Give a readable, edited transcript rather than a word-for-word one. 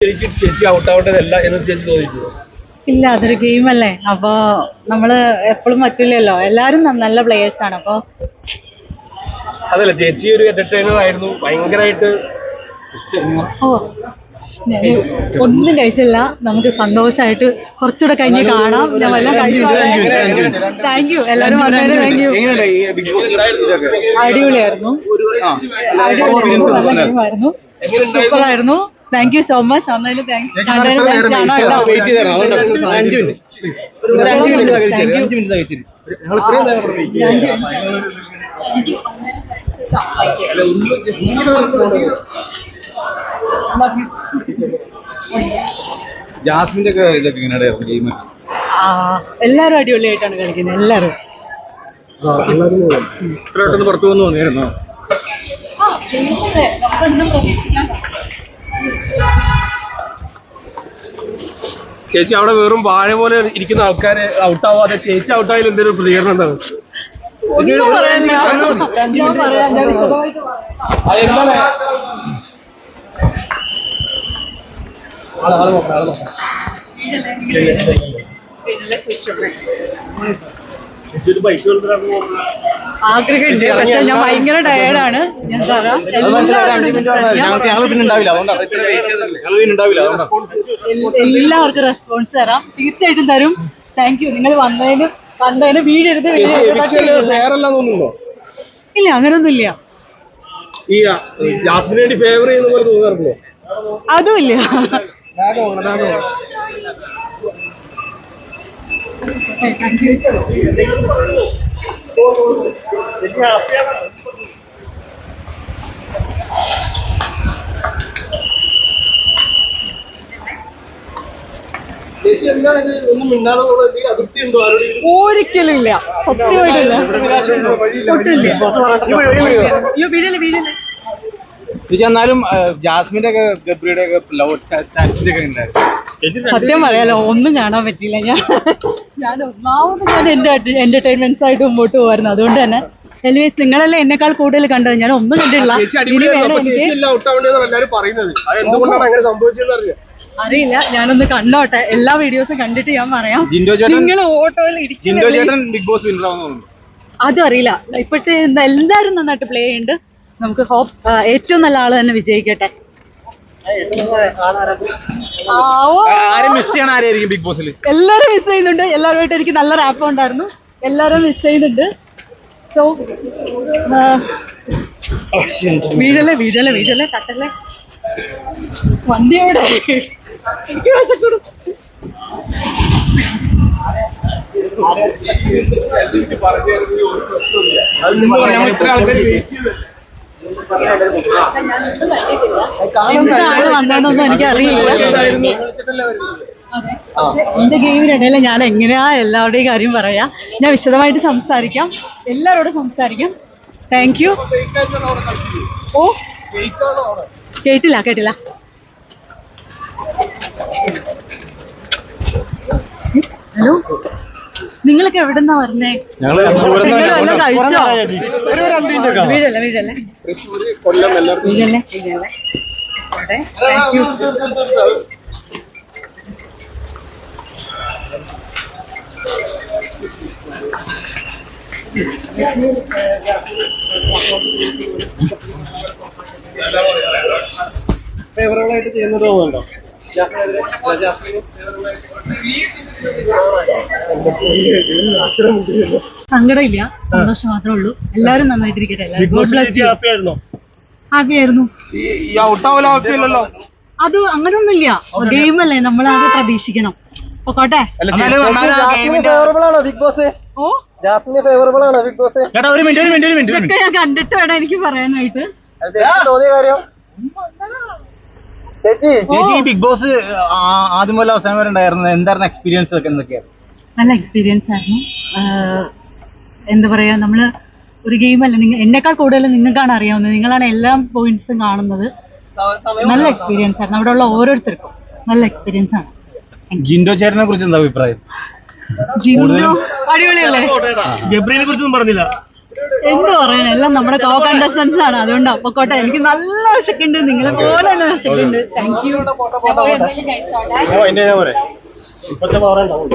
ചേച്ചി ഔട്ടാവേണ്ടതല്ല എന്ന് ചേച്ചി തോന്നിയിട്ടുണ്ടോ? ഇല്ല, അതൊരു ഗെയിം അല്ലേ. അപ്പൊ നമ്മള് എപ്പോഴും പറ്റില്ലല്ലോ. എല്ലാരും നല്ല പ്ലേയേഴ്സ് ആണ്. അപ്പൊ അതല്ല, ചേച്ചി ഒരു എന്റർടൈനർ ആയിരുന്നു ഭയങ്കരമായിട്ട്. ഒന്നും കഴിച്ചില്ല. നമുക്ക് സന്തോഷമായിട്ട് കുറച്ചുകൂടെ കഴിഞ്ഞ് കാണാം. ഞാൻ വല്ലതും കഴിച്ചു. താങ്ക് യു എല്ലാരും വന്നതിന്. Thank you. അടിപൊളിയായിരുന്നു, അടിപൊളിയായിരുന്നു, സൂപ്പറായിരുന്നു. Thank you so much. അന്നേരം ജാസ്മിന്റെ ഒക്കെ ഇതൊക്കെ എങ്ങനെയായിരുന്നു ഗെയിം? എല്ലാരും അടിപൊളിയായിട്ടാണ് കളിക്കുന്നത്. എല്ലാരും പുറത്തു വന്നു തോന്നിയായിരുന്നോ? ചേച്ചി അവിടെ വെറും വാഴ പോലെ ഇരിക്കുന്ന ആൾക്കാരെ ഔട്ടാവാതെ ചേച്ചി ഔട്ടായാലും എന്തൊരു പ്രതികരണം എന്താണ്? ആഗ്രഹമുണ്ട്, പക്ഷെ ഞാൻ ഭയങ്കര ടയേർഡാണ്. ഞാൻ എല്ലാവർക്കും റെസ്പോൺസ് തരാം, തീർച്ചയായിട്ടും തരും. Thank you. നിങ്ങൾ വന്നതിന് കണ്ടതിന് വീഴരുത്. ഇല്ല, അങ്ങനൊന്നും ഇല്ല. ഈ ജാസ്മിന് വേണ്ടി ഫേവർ ചെയ്യുന്ന പോലെ തോന്നാറുണ്ടോ? അതും ഇല്ല. ഒരിക്കലും ഇല്ല, സത്യമായിട്ടില്ല, ഒട്ടില്ല. എന്നാലും ജാസ്മിന്റെ ഒക്കെ ഗബ്രിയുടെ ഒക്കെ ലവ് ചാൻസസ് ഒക്കെ ഉണ്ടായിരുന്നു. സത്യം പറയാലോ, ഒന്നും കാണാൻ പറ്റിയില്ല. ഞാൻ ഒന്നാമത് എന്റെ എന്റർടൈൻമെന്റ്സ് ആയിട്ട് മുമ്പോട്ട് പോകായിരുന്നു. അതുകൊണ്ട് തന്നെ എനിവേസ് നിങ്ങളല്ലേ എന്നെക്കാൾ കൂടുതൽ കണ്ടത്. ഞാൻ ഒന്നും കണ്ടില്ല. അറിയില്ല, ഞാനൊന്ന് കണ്ടോട്ടെ. എല്ലാ വീഡിയോസും കണ്ടിട്ട് ഞാൻ പറയാം. നിങ്ങൾ ഓട്ടോയിൽ ബിഗ് ബോസ് വിന്നർ ആവുന്നു അതും അറിയില്ല. ഇപ്പോഴത്തെ എല്ലാരും നന്നായിട്ട് പ്ലേ ചെയ്യുന്നുണ്ട്. നമുക്ക് ഹോപ്പ് ഏറ്റവും നല്ല ആള് തന്നെ വിജയിക്കട്ടെ. ബിഗ് ബോസിൽ എല്ലാരും മിസ് ചെയ്യുന്നുണ്ട്. എല്ലാവരുമായിട്ട് എനിക്ക് നല്ല റാപ്പ് ഉണ്ടായിരുന്നു. എല്ലാരും മിസ് ചെയ്യുന്നുണ്ട്. സോ വീഴല്ലേ തട്ടല്ലേ വണ്ടിയോടെ എനിക്ക് വശക്കൂടും. ആള് വന്നതെന്നൊന്നും എനിക്കറിയില്ല. പക്ഷെ എന്റെ ഗെയിമിനിടയിൽ ഞാൻ എങ്ങനെയാ എല്ലാവരുടെയും കാര്യം പറയാ. ഞാൻ വിശദമായിട്ട് സംസാരിക്കാം, എല്ലാവരോടും സംസാരിക്കാം. Thank you. ഓ കേട്ടില്ല. ഹലോ, നിങ്ങളൊക്കെ എവിടെന്നാ പറഞ്ഞേ? നിങ്ങളെല്ലാം കഴിച്ചോ? വീഴല്ലേ. Thank you. ഫേവറബിൾ ആയിട്ട് ചെയ്യുന്നത് തോന്നുന്നുണ്ടോ? സങ്കടമില്ല, സന്തോഷം മാത്രമേ ഉള്ളൂ. എല്ലാവരും നന്നായിട്ടിരിക്കട്ടെ. ഹാപ്പി ആയിരുന്നു. അത് അങ്ങനൊന്നുമില്ല, ഗെയിമല്ലേ, നമ്മളത് പ്രതീക്ഷിക്കണം. പൊക്കോട്ടെ. ഓ ഇതൊക്കെ ഞാൻ കണ്ടിട്ട് വേണം എനിക്ക് പറയാനായിട്ട്. ബിഗ് ബോസ് ആദ്യം പോലെ അവസാനം വരെ ഉണ്ടായിരുന്നു. എന്തായിരുന്നു എക്സ്പീരിയൻസ് ഒക്കെ? എന്തൊക്കെയാണ്? നല്ല എക്സ്പീരിയൻസ് ആയിരുന്നു. എന്താ പറയാ, നമ്മള് ഒരു ഗെയിമല്ല. എന്നെക്കാൾ കൂടുതൽ നിങ്ങൾക്കാണ് അറിയാവുന്നത്. നിങ്ങളാണ് എല്ലാ പോയിന്റ്സും കാണുന്നത്. നല്ല എക്സ്പീരിയൻസ് ആയിരുന്നു. അവിടെ ഉള്ള ഓരോരുത്തർക്കും നല്ല എക്സ്പീരിയൻസ് ആണ്. ജിൻഡോ ചേട്ടനെ കുറിച്ച് എന്താ അഭിപ്രായം? ജിൻഡോ അടിപൊളിയല്ലേ? ഗബ്രിയെ കുറിച്ചൊന്നും പറഞ്ഞില്ല. എന്ത് പറയാൻ, എല്ലാം നമ്മുടെ കോ കണ്ടസ്റ്റൻസ് ആണ്, അതുകൊണ്ടാ പൊക്കോട്ടെ. എനിക്ക് നല്ല വിശക്കുണ്ട്, നിങ്ങളെ പോലെ തന്നെ വിശക്കുണ്ട്. Thank you. ഇപ്പോഴത്തെ പവർ ഉണ്ടാവും.